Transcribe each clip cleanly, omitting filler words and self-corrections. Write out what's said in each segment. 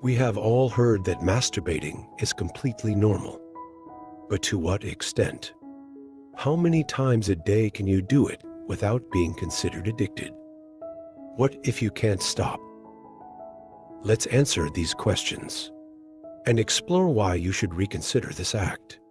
We have all heard that masturbating is completely normal. But to what extent? How many times a day can you do it without being considered addicted? What if you can't stop? Let's answer these questions and explore why you should reconsider this act,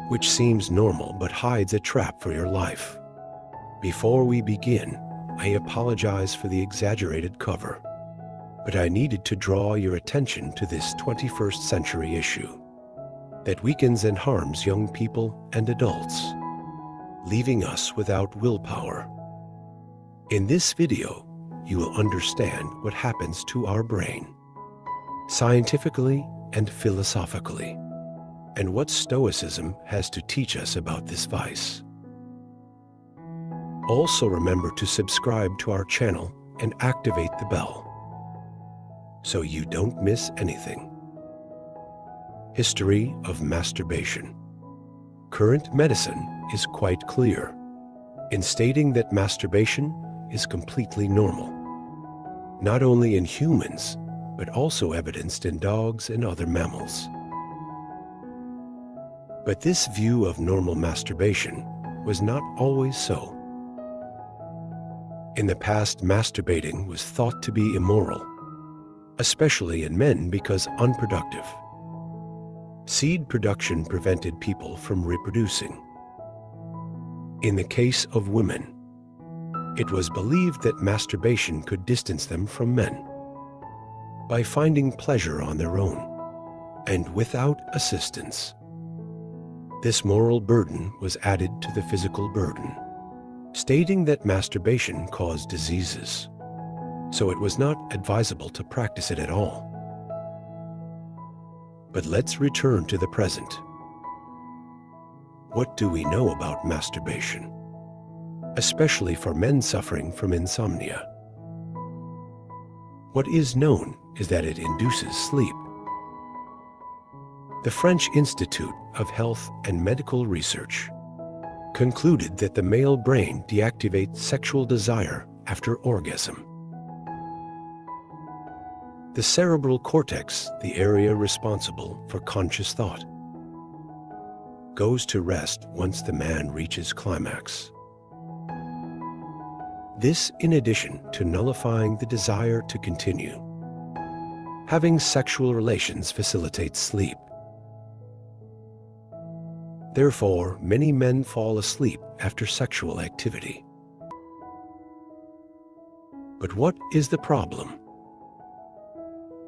which seems normal but hides a trap for your life. Before we begin, I apologize for the exaggerated cover, but I needed to draw your attention to this 21st century issue that weakens and harms young people and adults, leaving us without willpower. In this video, you will understand what happens to our brain, scientifically and philosophically, and what Stoicism has to teach us about this vice. Also remember to subscribe to our channel and activate the bell so you don't miss anything. History of masturbation. Current medicine is quite clear in stating that masturbation is completely normal, not only in humans, but also evidenced in dogs and other mammals. But this view of normal masturbation was not always so. In the past, masturbating was thought to be immoral, especially in men because unproductive. Seed production prevented people from reproducing. In the case of women, it was believed that masturbation could distance them from men by finding pleasure on their own and without assistance. This moral burden was added to the physical burden, stating that masturbation caused diseases, so it was not advisable to practice it at all. But let's return to the present. What do we know about masturbation, especially for men suffering from insomnia? What is known is that it induces sleep. The French Institute of Health and Medical Research concluded that the male brain deactivates sexual desire after orgasm. The cerebral cortex, the area responsible for conscious thought, goes to rest once the man reaches climax. This in addition to nullifying the desire to continue. Having sexual relations facilitates sleep. Therefore, many men fall asleep after sexual activity. But what is the problem?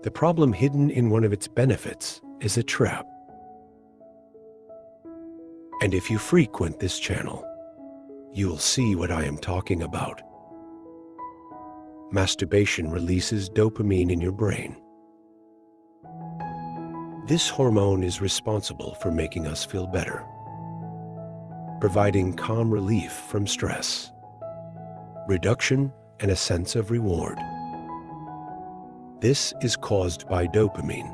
The problem hidden in one of its benefits is a trap. And if you frequent this channel, you will see what I am talking about. Masturbation releases dopamine in your brain. This hormone is responsible for making us feel better, providing calm relief from stress, reduction, and a sense of reward. This is caused by dopamine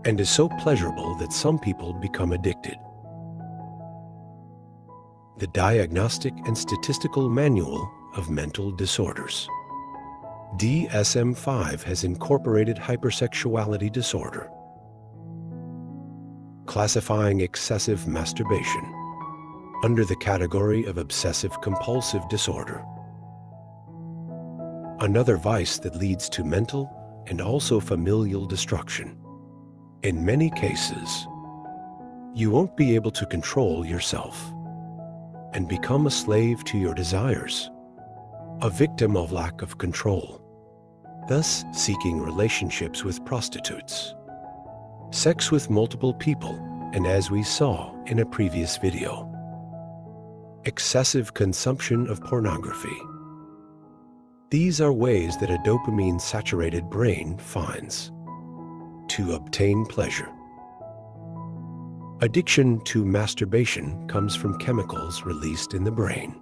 and is so pleasurable that some people become addicted. The Diagnostic and Statistical Manual of Mental Disorders, DSM-5, has incorporated hypersexuality disorder, classifying excessive masturbation under the category of obsessive-compulsive disorder, another vice that leads to mental and also familial destruction. In many cases, you won't be able to control yourself and become a slave to your desires, a victim of lack of control, thus seeking relationships with prostitutes, sex with multiple people, and as we saw in a previous video, excessive consumption of pornography. These are ways that a dopamine-saturated brain finds to obtain pleasure. Addiction to masturbation comes from chemicals released in the brain.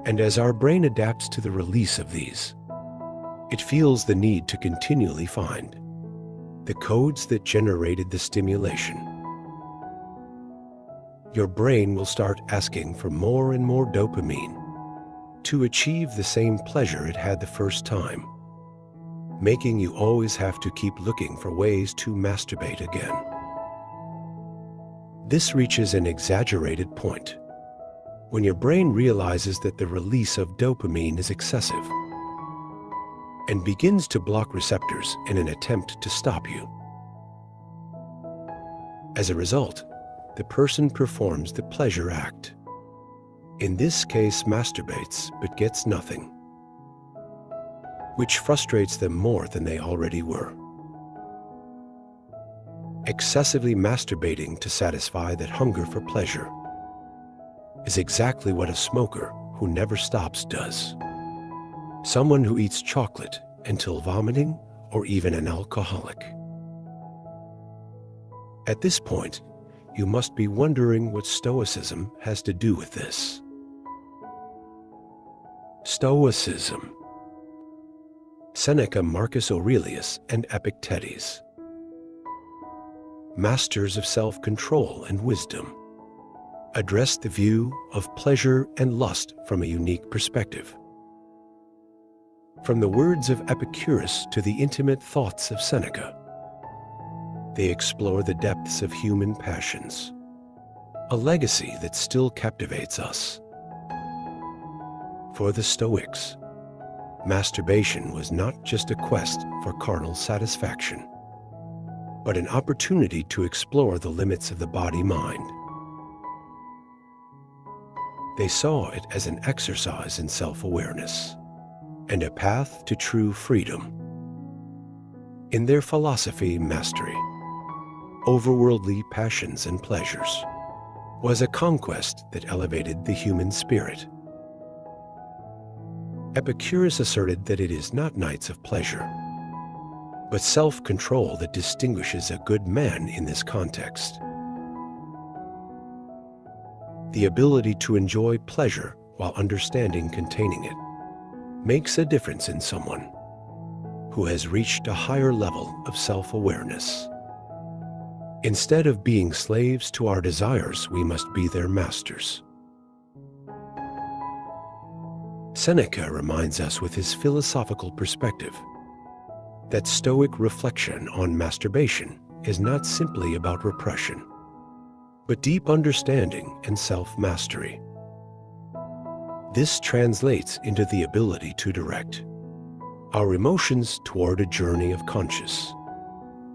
And as our brain adapts to the release of these, it feels the need to continually find the codes that generated the stimulation. Your brain will start asking for more and more dopamine to achieve the same pleasure it had the first time, making you always have to keep looking for ways to masturbate again. This reaches an exaggerated point when your brain realizes that the release of dopamine is excessive and begins to block receptors in an attempt to stop you. As a result, the person performs the pleasure act. In this case, masturbates but gets nothing, which frustrates them more than they already were. Excessively masturbating to satisfy that hunger for pleasure is exactly what a smoker who never stops does. Someone who eats chocolate until vomiting, or even an alcoholic. At this point, you must be wondering what Stoicism has to do with this. Stoicism. Seneca, Marcus Aurelius, and Epictetus, masters of self-control and wisdom, addressed the view of pleasure and lust from a unique perspective. From the words of Epicurus to the intimate thoughts of Seneca, they explore the depths of human passions, a legacy that still captivates us. For the Stoics, masturbation was not just a quest for carnal satisfaction, but an opportunity to explore the limits of the body-mind. They saw it as an exercise in self-awareness and a path to true freedom. In their philosophy, mastery over worldly passions and pleasures was a conquest that elevated the human spirit. Epicurus asserted that it is not nights of pleasure, but self-control that distinguishes a good man in this context. The ability to enjoy pleasure while understanding containing it makes a difference in someone who has reached a higher level of self-awareness. Instead of being slaves to our desires, we must be their masters. Seneca reminds us with his philosophical perspective that Stoic reflection on masturbation is not simply about repression, but deep understanding and self-mastery. This translates into the ability to direct our emotions toward a journey of conscious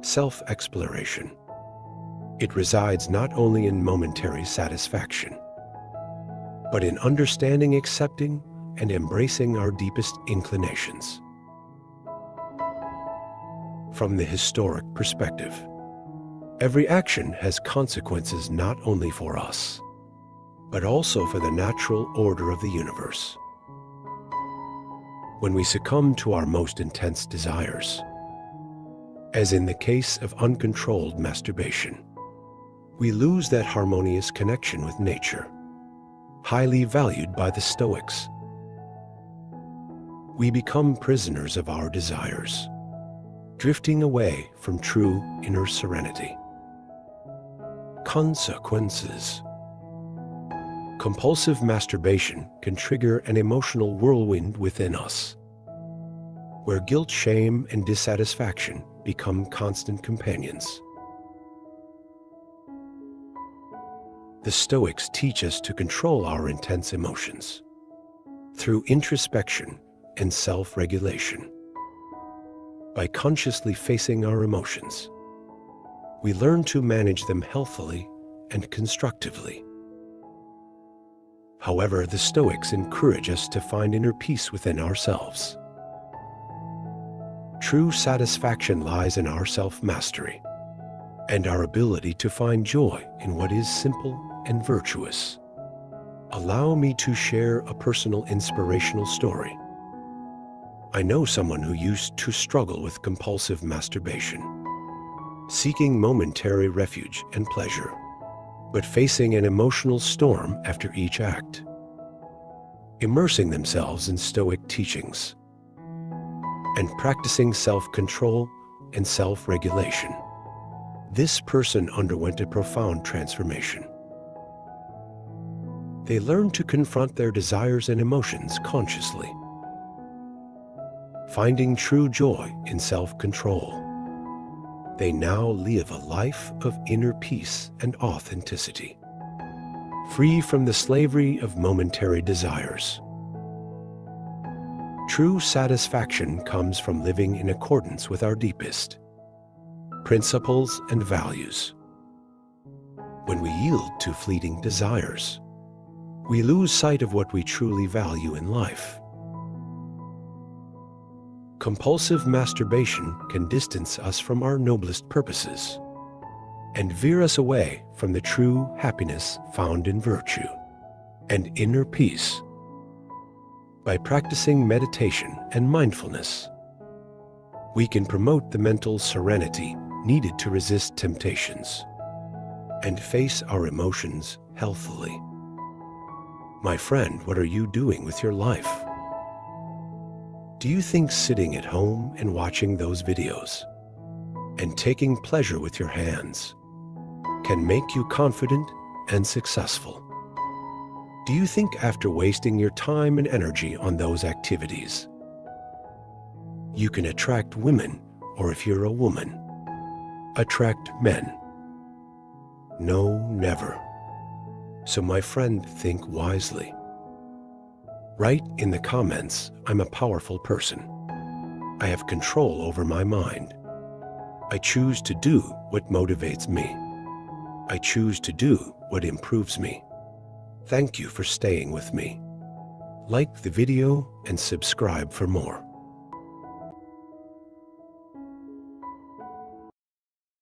self-exploration. It resides not only in momentary satisfaction, but in understanding, accepting, and embracing our deepest inclinations. From the historic perspective, every action has consequences not only for us, but also for the natural order of the universe. When we succumb to our most intense desires, as in the case of uncontrolled masturbation, we lose that harmonious connection with nature, highly valued by the Stoics. We become prisoners of our desires, drifting away from true inner serenity. Consequences. Compulsive masturbation can trigger an emotional whirlwind within us, where guilt, shame, and dissatisfaction become constant companions. The Stoics teach us to control our intense emotions through introspection and self-regulation. By consciously facing our emotions, we learn to manage them healthily and constructively. However, the Stoics encourage us to find inner peace within ourselves. True satisfaction lies in our self-mastery and our ability to find joy in what is simple and virtuous. Allow me to share a personal inspirational story. I know someone who used to struggle with compulsive masturbation, seeking momentary refuge and pleasure, but facing an emotional storm after each act. Immersing themselves in Stoic teachings and practicing self-control and self-regulation, this person underwent a profound transformation. They learned to confront their desires and emotions consciously, finding true joy in self-control. They now live a life of inner peace and authenticity, free from the slavery of momentary desires. True satisfaction comes from living in accordance with our deepest principles and values. When we yield to fleeting desires, we lose sight of what we truly value in life. Compulsive masturbation can distance us from our noblest purposes and veer us away from the true happiness found in virtue and inner peace. By practicing meditation and mindfulness, we can promote the mental serenity needed to resist temptations and face our emotions healthily. My friend, what are you doing with your life? Do you think sitting at home and watching those videos and taking pleasure with your hands can make you confident and successful? Do you think after wasting your time and energy on those activities, you can attract women, or if you're a woman, attract men? No, never. So my friend, think wisely. Write in the comments, I'm a powerful person. I have control over my mind. I choose to do what motivates me. I choose to do what improves me. Thank you for staying with me. Like the video and subscribe for more.